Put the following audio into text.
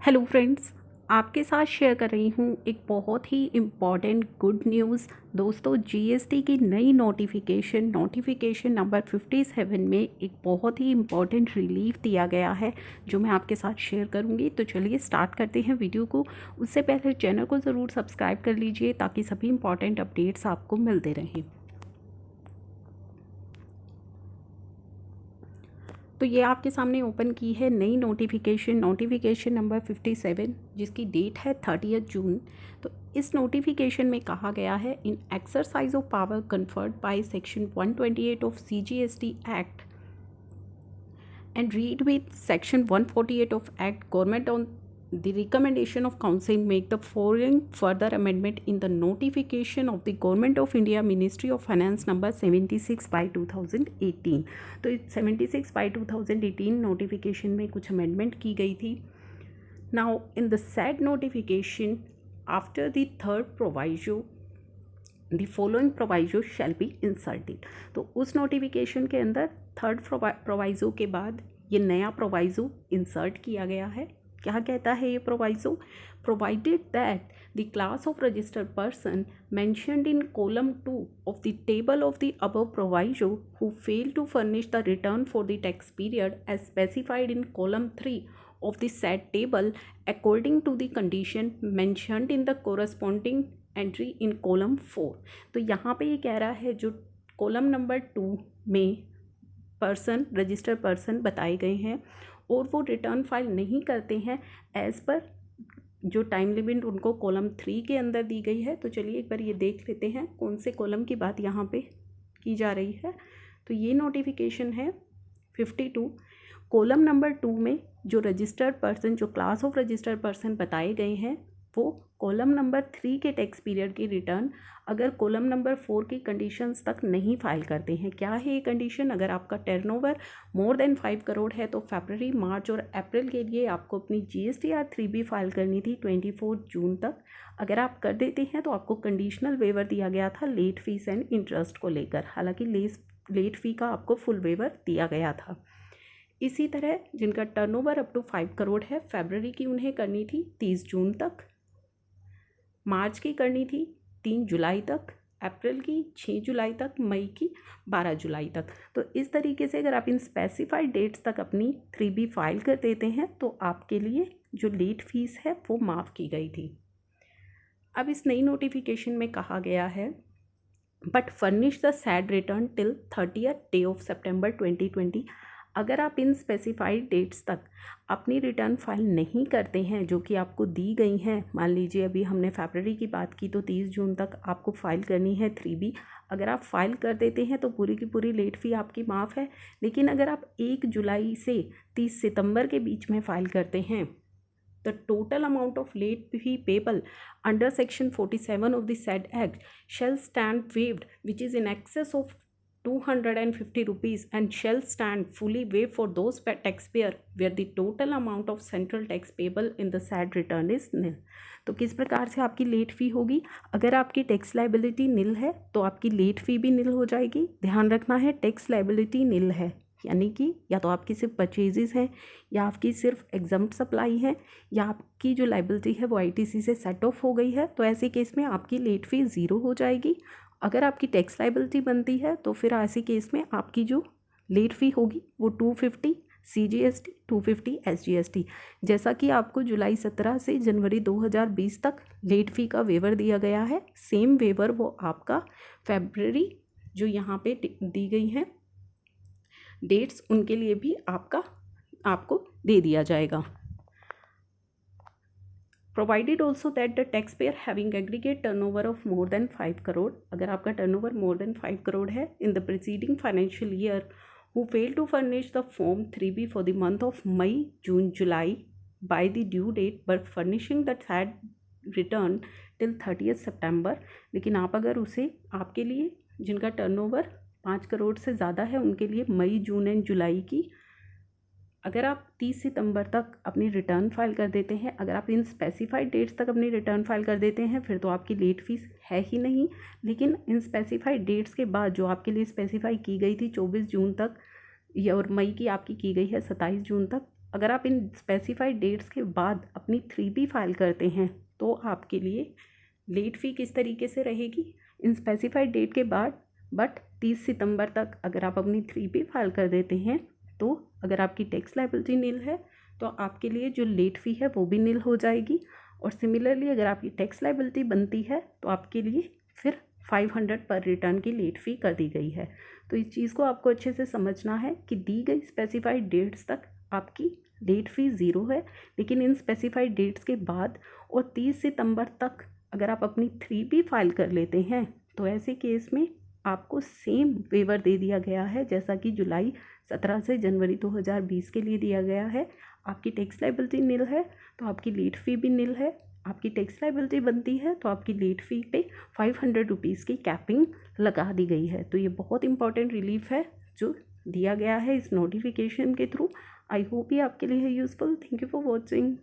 Hello friends, आपके साथ share कर रही हूँ एक बहुत ही इम्पॉर्टेंट गुड न्यूज़। दोस्तों, जीएसटी की नई नोटिफिकेशन नंबर 57 में एक बहुत ही इम्पॉर्टेंट रिलीफ दिया गया है जो मैं आपके साथ शेयर करूँगी। तो चलिए स्टार्ट करते हैं वीडियो को। उससे पहले चैनल को ज़रूर सब्सक्राइब कर लीजिए ताकि सभी इम्पॉर्टेंट अपडेट्स आपको मिलते रहें। तो ये आपके सामने ओपन की है नई नोटिफिकेशन नंबर 57, जिसकी डेट है 30 जून। तो इस नोटिफिकेशन में कहा गया है, in exercise of power conferred by section 128 of CGST act and read with section 148 of act, government on the recommendation of council make the following further amendment in the notification of the government of India Ministry of Finance number 76 by 2018। तो 76 by 2018 notification में कुछ amendment की गई थी। Now in the said notification after the third proviso the following proviso shall be inserted. तो उस notification के अंदर थर्ड प्रोवाइजो के बाद ये नया प्रोवाइजो इंसर्ट किया गया है। क्या कहता है ये proviso? Provided that the class of registered person mentioned in column 2 of the table of the above proviso who fail to furnish the return for the tax period as specified in column 3 of the said table according to the condition mentioned in the corresponding entry in column 4। तो यहाँ पे ये कह रहा है जो column number 2 में registered person बताए गए हैं और वो रिटर्न फाइल नहीं करते हैं एज़ पर जो टाइम लिमिट उनको कॉलम 3 के अंदर दी गई है। तो चलिए एक बार ये देख लेते हैं कौन से कॉलम की बात यहाँ पे की जा रही है। तो ये नोटिफिकेशन है 52। कॉलम नंबर 2 में जो रजिस्टर्ड पर्सन, जो क्लास ऑफ रजिस्टर्ड पर्सन बताए गए हैं, वो कॉलम नंबर 3 के टैक्स पीरियड की रिटर्न अगर कॉलम नंबर 4 की कंडीशंस तक नहीं फाइल करते हैं। क्या है ये कंडीशन? अगर आपका टर्नओवर मोर देन 5 करोड़ है तो फरवरी, मार्च और अप्रैल के लिए आपको अपनी GSTR 3B फाइल करनी थी 24 जून तक। अगर आप कर देते हैं तो आपको कंडीशनल वेवर दिया गया था लेट फीस एंड इंटरेस्ट को लेकर। हालांकि लेट फ़ी का आपको फुल वेवर दिया गया था। इसी तरह जिनका टर्नओवर अप टू 5 करोड़ है, फरवरी की उन्हें करनी थी 30 जून तक, मार्च की करनी थी 3 जुलाई तक, अप्रैल की 6 जुलाई तक, मई की 12 जुलाई तक। तो इस तरीके से अगर आप इन स्पेसिफाइड डेट्स तक अपनी 3B फाइल कर देते हैं तो आपके लिए जो लेट फीस है वो माफ़ की गई थी। अब इस नई नोटिफिकेशन में कहा गया है, but furnish the said return till 30th day of September 2020। अगर आप इन स्पेसिफाइड डेट्स तक अपनी रिटर्न फाइल नहीं करते हैं जो कि आपको दी गई हैं, मान लीजिए अभी हमने फरवरी की बात की तो 30 जून तक आपको फ़ाइल करनी है 3B। अगर आप फाइल कर देते हैं तो पूरी की पूरी लेट फ़ी आपकी माफ़ है। लेकिन अगर आप 1 जुलाई से 30 सितंबर के बीच में फ़ाइल करते हैं, the total amount of late fee payable under section 47 of the said act shall stand waived, which is in excess of 250 rupees, and shall stand fully waived for those taxpayer where the total amount of central tax payable in the said return is nil। तो किस प्रकार से आपकी late फ़ी होगी? अगर आपकी tax liability निल है तो आपकी लेट फ़ी भी निल हो जाएगी। ध्यान रखना है, टैक्स लाइबिलिटी निल है यानी कि या तो आपकी सिर्फ परचेजेस हैं, या आपकी सिर्फ एग्जम्प्ट सप्लाई है, या आपकी जो लाइबिलिटी है वो ITC से सेट ऑफ हो गई है। तो ऐसे केस में आपकी लेट फी 0 हो जाएगी। अगर आपकी टैक्स लाइबिलिटी बनती है तो फिर ऐसे केस में आपकी जो लेट फ़ी होगी वो 250 CGST, 250 SGST। जैसा कि आपको जुलाई 17 से जनवरी 2020 तक लेट फ़ी का वेवर दिया गया है, सेम वेवर वो आपका फरवरी जो यहाँ पे दी गई है डेट्स, उनके लिए भी आपको दे दिया जाएगा। Provided also that the tax payer having aggregate turnover of more than 5 crore, अगर आपका टर्नओवर मोर देन 5 करोड़ है in the preceding financial year who fail to furnish the form 3B for the month of May, June, July by the due date but furnishing the said return till 30th सितंबर। लेकिन आप अगर उसे, आपके लिए जिनका turnover 5 crore से ज़्यादा है उनके लिए मई, जून एंड जुलाई की अगर आप 30 सितंबर तक अपनी रिटर्न फाइल कर देते हैं, अगर आप इन स्पेसिफाइड डेट्स तक अपनी रिटर्न फाइल कर देते हैं, फिर तो आपकी लेट फीस है ही नहीं। लेकिन इन स्पेसिफाइड डेट्स के बाद जो आपके लिए स्पेसिफाई की गई थी 24 जून तक, या और मई की आपकी की गई है 27 जून तक, अगर आप इन स्पेसिफाइड डेट्स के बाद अपनी 3B फाइल करते हैं तो आपके लिए लेट फ़ी किस तरीके से रहेगी, इन स्पेसिफाइड डेट के बाद बट 30 सितंबर तक अगर आप अपनी 3B फाइल कर देते हैं तो अगर आपकी टैक्स लायबिलिटी नील है तो आपके लिए जो लेट फ़ी है वो भी नील हो जाएगी। और सिमिलरली अगर आपकी टैक्स लायबिलिटी बनती है तो आपके लिए फिर 500 पर रिटर्न की लेट फ़ी कर दी गई है। तो इस चीज़ को आपको अच्छे से समझना है कि दी गई स्पेसिफाइड डेट्स तक आपकी लेट फ़ी ज़ीरो है, लेकिन इन स्पेसिफाइड डेट्स के बाद और 30 सितंबर तक अगर आप अपनी 3B फाइल कर लेते हैं तो ऐसे केस में आपको सेम वेवर दे दिया गया है जैसा कि जुलाई 17 से जनवरी 2020 के लिए दिया गया है। आपकी टैक्स लायबिलिटी नील है तो आपकी लेट फ़ी भी नील है। आपकी टैक्स लायबिलिटी बनती है तो आपकी लेट फ़ी पे 500 रुपीज़ की कैपिंग लगा दी गई है। तो ये बहुत इंपॉर्टेंट रिलीफ है जो दिया गया है इस नोटिफिकेशन के थ्रू। आई होप ये आपके लिए है useful. Thank you for watching.